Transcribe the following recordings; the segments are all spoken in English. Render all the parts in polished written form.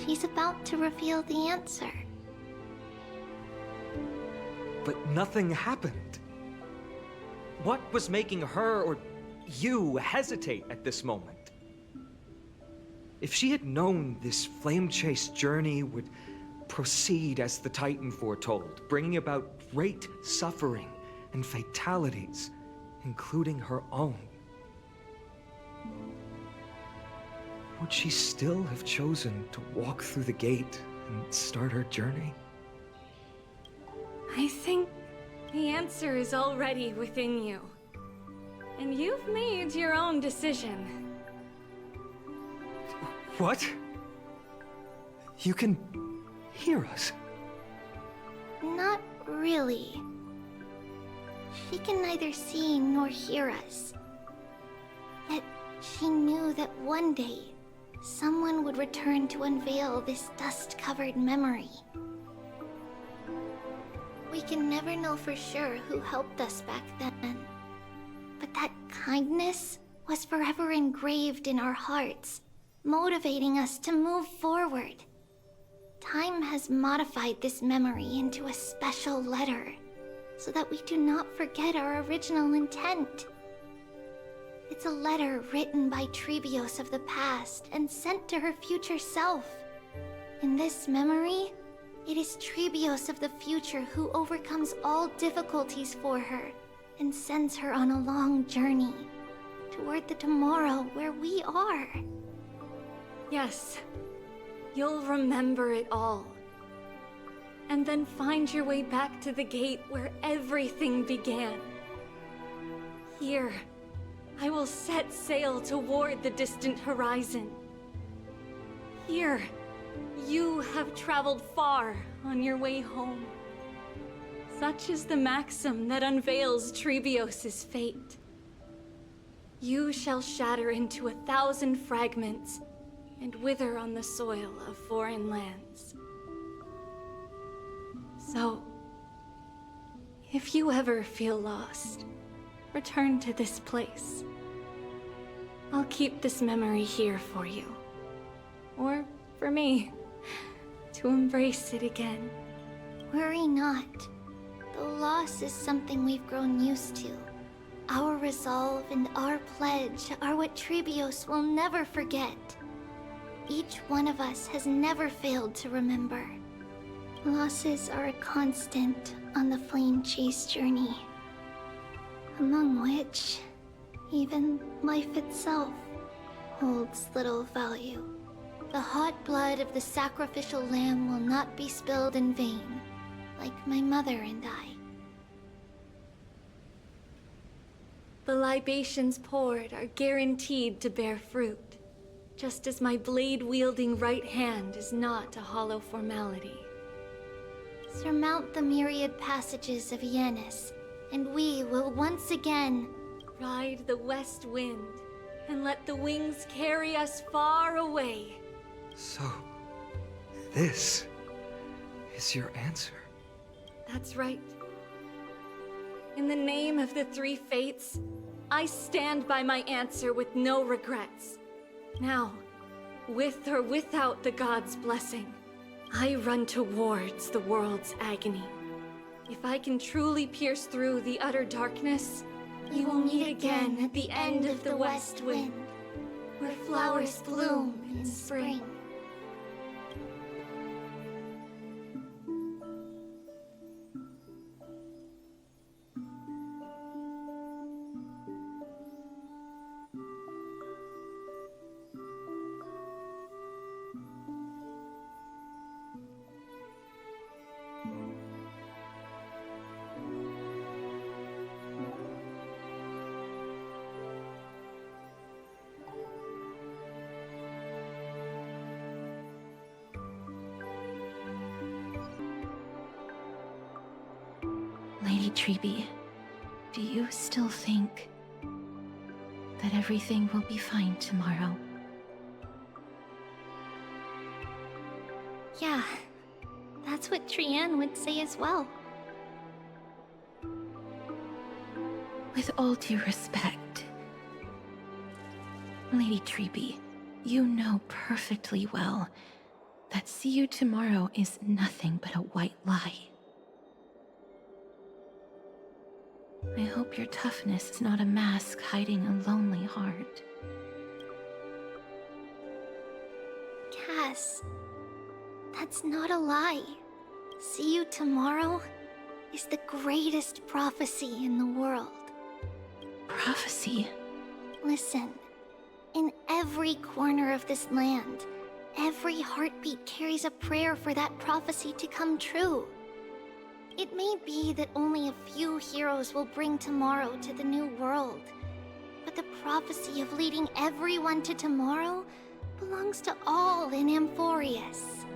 She's about to reveal the answer. But nothing happened. What was making her or you hesitate at this moment? If she had known this flame chase journey would proceed as the Titan foretold, bringing about great suffering and fatalities, including her own, would she still have chosen to walk through the gate and start her journey? I think the answer is already within you. And you've made your own decision. What? You can hear us? Not really. She can neither see nor hear us. Yet she knew that one day, someone would return to unveil this dust-covered memory. We can never know for sure who helped us back then. But that kindness was forever engraved in our hearts, motivating us to move forward. Time has modified this memory into a special letter, so that we do not forget our original intent. It's a letter written by Trebios of the past and sent to her future self. In this memory, it is Trebios of the future who overcomes all difficulties for her and sends her on a long journey toward the tomorrow where we are. Yes, you'll remember it all. And then find your way back to the gate where everything began. Here, I will set sail toward the distant horizon. Here, you have traveled far on your way home. Such is the maxim that unveils Trebios' fate. You shall shatter into 1,000 fragments and wither on the soil of foreign lands. So, if you ever feel lost, return to this place. I'll keep this memory here for you. Or for me, to embrace it again. Worry not. Though loss is something we've grown used to, our resolve and our pledge are what Trebios will never forget. Each one of us has never failed to remember. Losses are a constant on the flame chase journey, among which even life itself holds little value. The hot blood of the sacrificial lamb will not be spilled in vain, like my mother and I. The libations poured are guaranteed to bear fruit, just as my blade-wielding right hand is not a hollow formality. Surmount the myriad passages of Yanis, and we will once again ride the west wind and let the wings carry us far away. So, this is your answer? That's right. In the name of the three fates, I stand by my answer with no regrets. Now, with or without the gods' blessing, I run towards the world's agony. If I can truly pierce through the utter darkness, we will meet again at the end of the west wind, where flowers bloom in spring. Lady Trebi, do you still think that everything will be fine tomorrow? Yeah, that's what Trianne would say as well. With all due respect, Lady Trebi, you know perfectly well That see you tomorrow is nothing but a white lie. I hope your toughness is not a mask hiding a lonely heart. Cass, that's not a lie. See you tomorrow is the greatest prophecy in the world. Prophecy? Listen, in every corner of this land, every heartbeat carries a prayer for that prophecy to come true. It may be that only a few heroes will bring tomorrow to the new world, but the prophecy of leading everyone to tomorrow belongs to all in Amphoreus.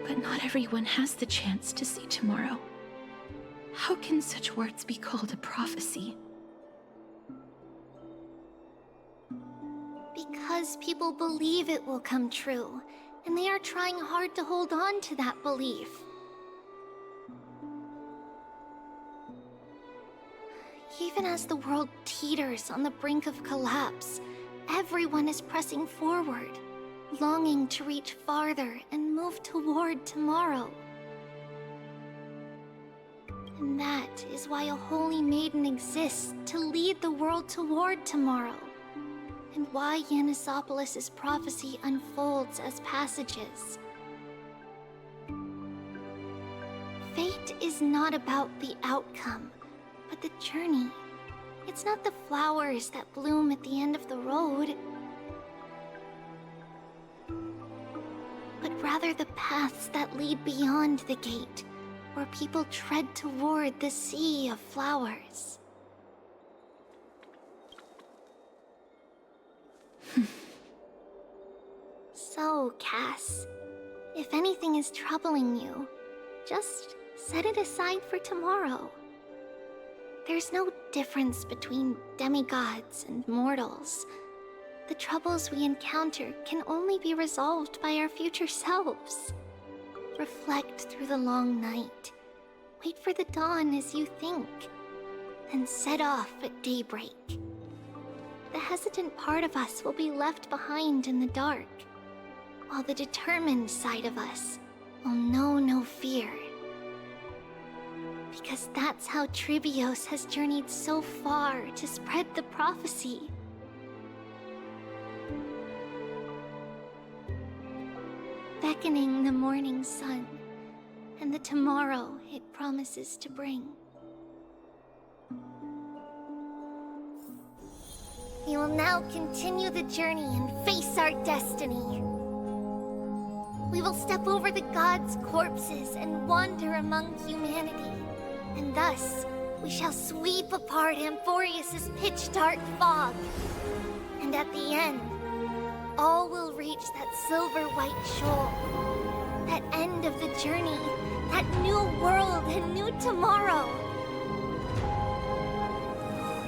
But not everyone has the chance to see tomorrow. How can such words be called a prophecy? Because people believe it will come true, and they are trying hard to hold on to that belief. Even as the world teeters on the brink of collapse, everyone is pressing forward, longing to reach farther and move toward tomorrow. And that is why a holy maiden exists to lead the world toward tomorrow, and why Yanisopolis' prophecy unfolds as passages. Fate is not about the outcome, but the journey. It's not the flowers that bloom at the end of the road, but rather the paths that lead beyond the gate, where people tread toward the sea of flowers. So, Cass, if anything is troubling you, just set it aside for tomorrow. There's no difference between demigods and mortals. The troubles we encounter can only be resolved by our future selves. Reflect through the long night. Wait for the dawn as you think. Then set off at daybreak. The hesitant part of us will be left behind in the dark, while the determined side of us will know no fear. Because that's how Trailblaze has journeyed so far to spread the prophecy. Beckoning the morning sun, and the tomorrow it promises to bring. We will now continue the journey and face our destiny. We will step over the gods' corpses and wander among humanity. And thus, we shall sweep apart Amphoreus' pitch-dark fog. And at the end, all will reach that silver-white shoal. That end of the journey, that new world and new tomorrow.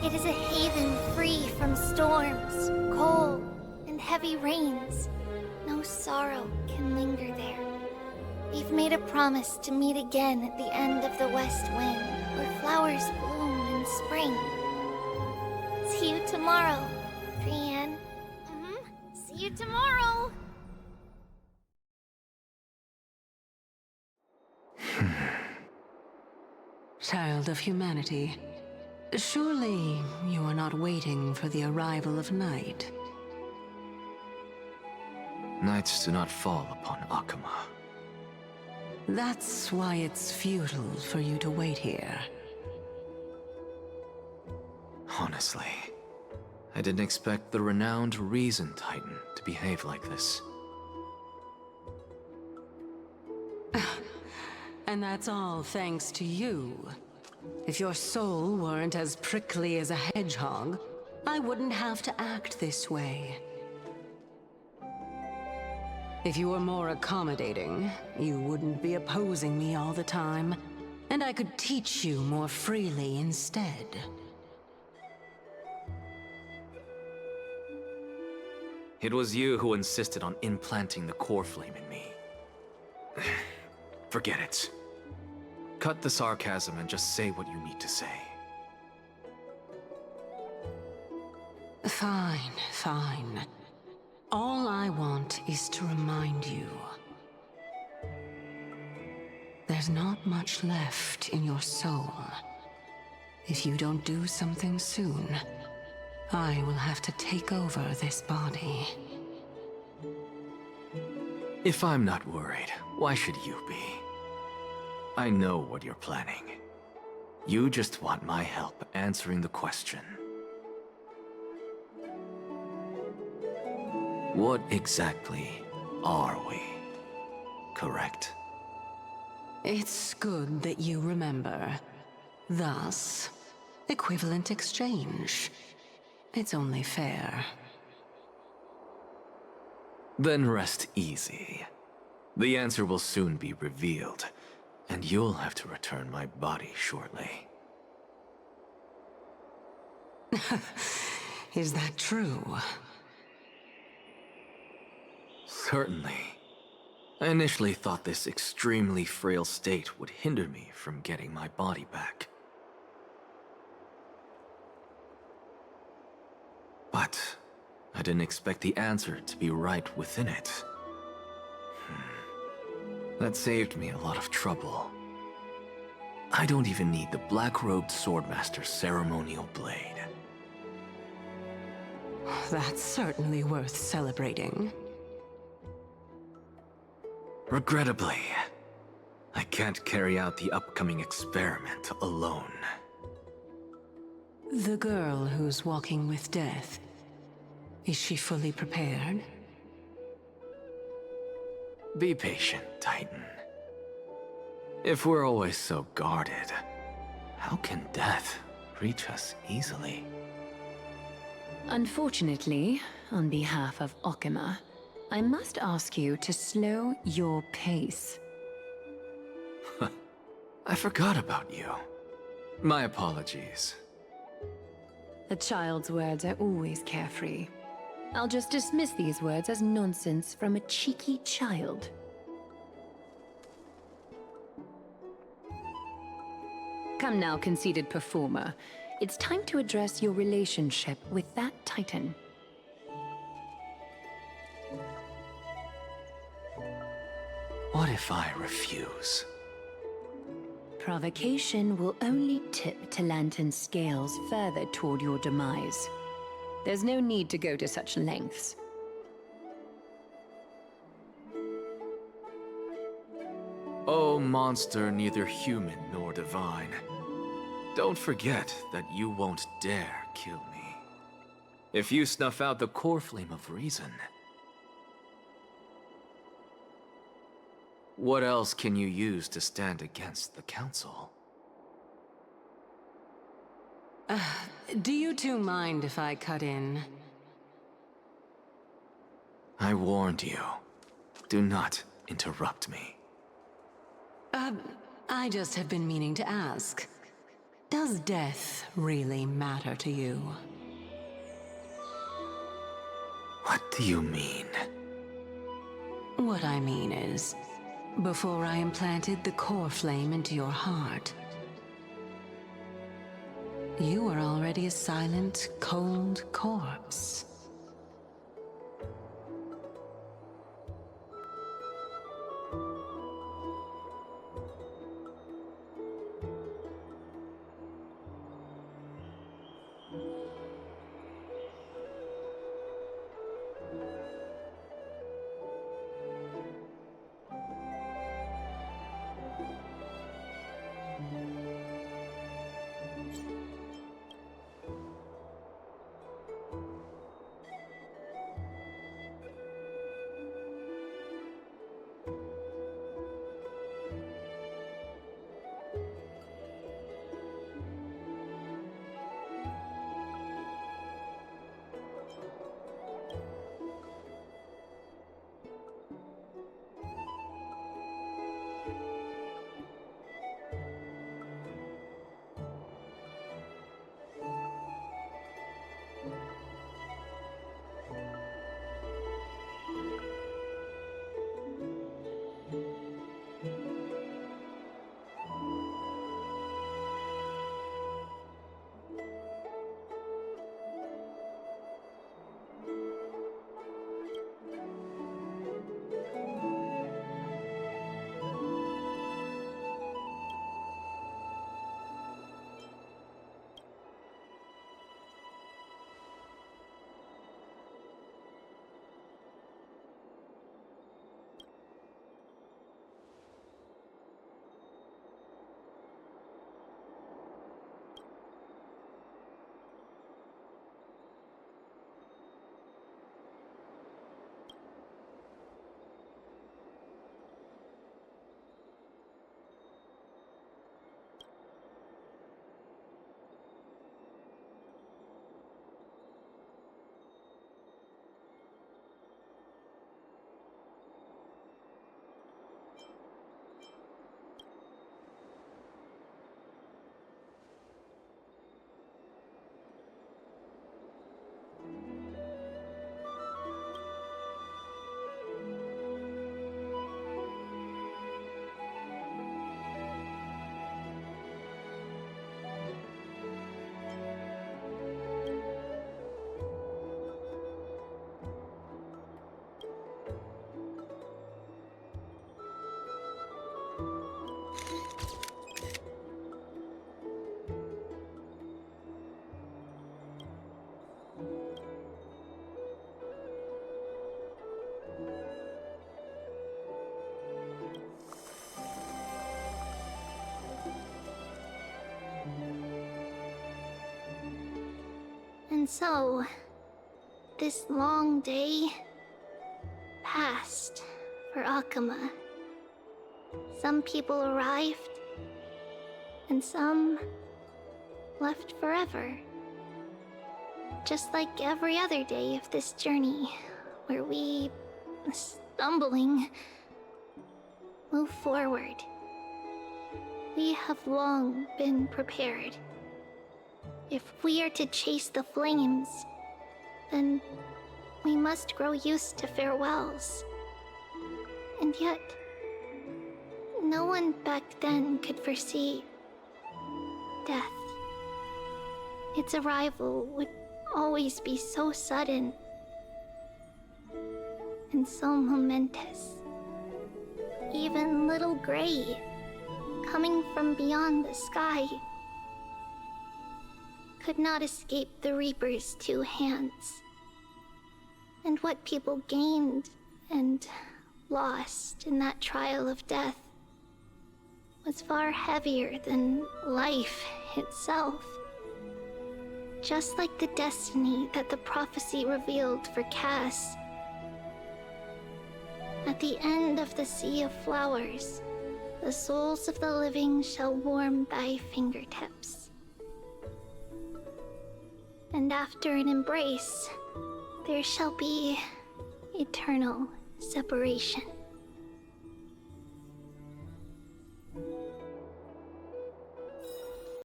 It is a haven free from storms, cold, and heavy rains. No sorrow can linger there. We've made a promise to meet again at the end of the west wind, where flowers bloom in spring. See you tomorrow, Brienne. See you tomorrow! Child of humanity, surely you are not waiting for the arrival of night. Nights do not fall upon Akuma. That's why it's futile for you to wait here. Honestly, I didn't expect the renowned Reason Titan to behave like this. And that's all thanks to you. If your soul weren't as prickly as a hedgehog, I wouldn't have to act this way. If you were more accommodating, you wouldn't be opposing me all the time, and I could teach you more freely instead. It was you who insisted on implanting the core flame in me. Forget it. Cut the sarcasm and just say what you need to say. Fine, fine. want is to remind you. There's not much left in your soul. If you don't do something soon, I will have to take over this body. If I'm not worried, why should you be? I know what you're planning. You just want my help answering the question. What exactly are we? Correct? It's good that you remember. Thus, equivalent exchange. It's only fair. Then rest easy. The answer will soon be revealed, and you'll have to return my body shortly. Is that true? Certainly. I initially thought this extremely frail state would hinder me from getting my body back. But I didn't expect the answer to be right within it. That saved me a lot of trouble. I don't even need the black-robed swordmaster's ceremonial blade. That's certainly worth celebrating. Regrettably, I can't carry out the upcoming experiment alone. The girl who's walking with death, is she fully prepared? Be patient, Titan. If we're always so guarded, how can death reach us easily? Unfortunately, on behalf of Okima, I must ask you to slow your pace. I forgot about you. My apologies. A child's words are always carefree. I'll just dismiss these words as nonsense from a cheeky child. Come now, conceited performer. It's time to address your relationship with that Titan. What if I refuse? Provocation will only tip Talantan's scales further toward your demise. There's no need to go to such lengths. Oh, monster neither human nor divine. Don't forget that you won't dare kill me. If you snuff out the core flame of reason, what else can you use to stand against the Council? Do you two mind if I cut in? I warned you. Do not interrupt me. I just have been meaning to ask. Does death really matter to you? What do you mean? What I mean is, before I implanted the core flame into your heart, you were already a silent, cold corpse. so, this long day passed for Akama. Some people arrived, and some left forever. Just like every other day of this journey, where we, stumbling, move forward. We have long been prepared. If we are to chase the flames, then we must grow used to farewells. And yet, no one back then could foresee death. Its arrival would always be so sudden and so momentous. Even little Gray, coming from beyond the sky, could not escape the Reaper's two hands. And what people gained and lost in that trial of death was far heavier than life itself. Just like the destiny that the prophecy revealed for Cass. At the end of the Sea of Flowers, the souls of the living shall warm thy fingertips. And after an embrace, there shall be eternal separation.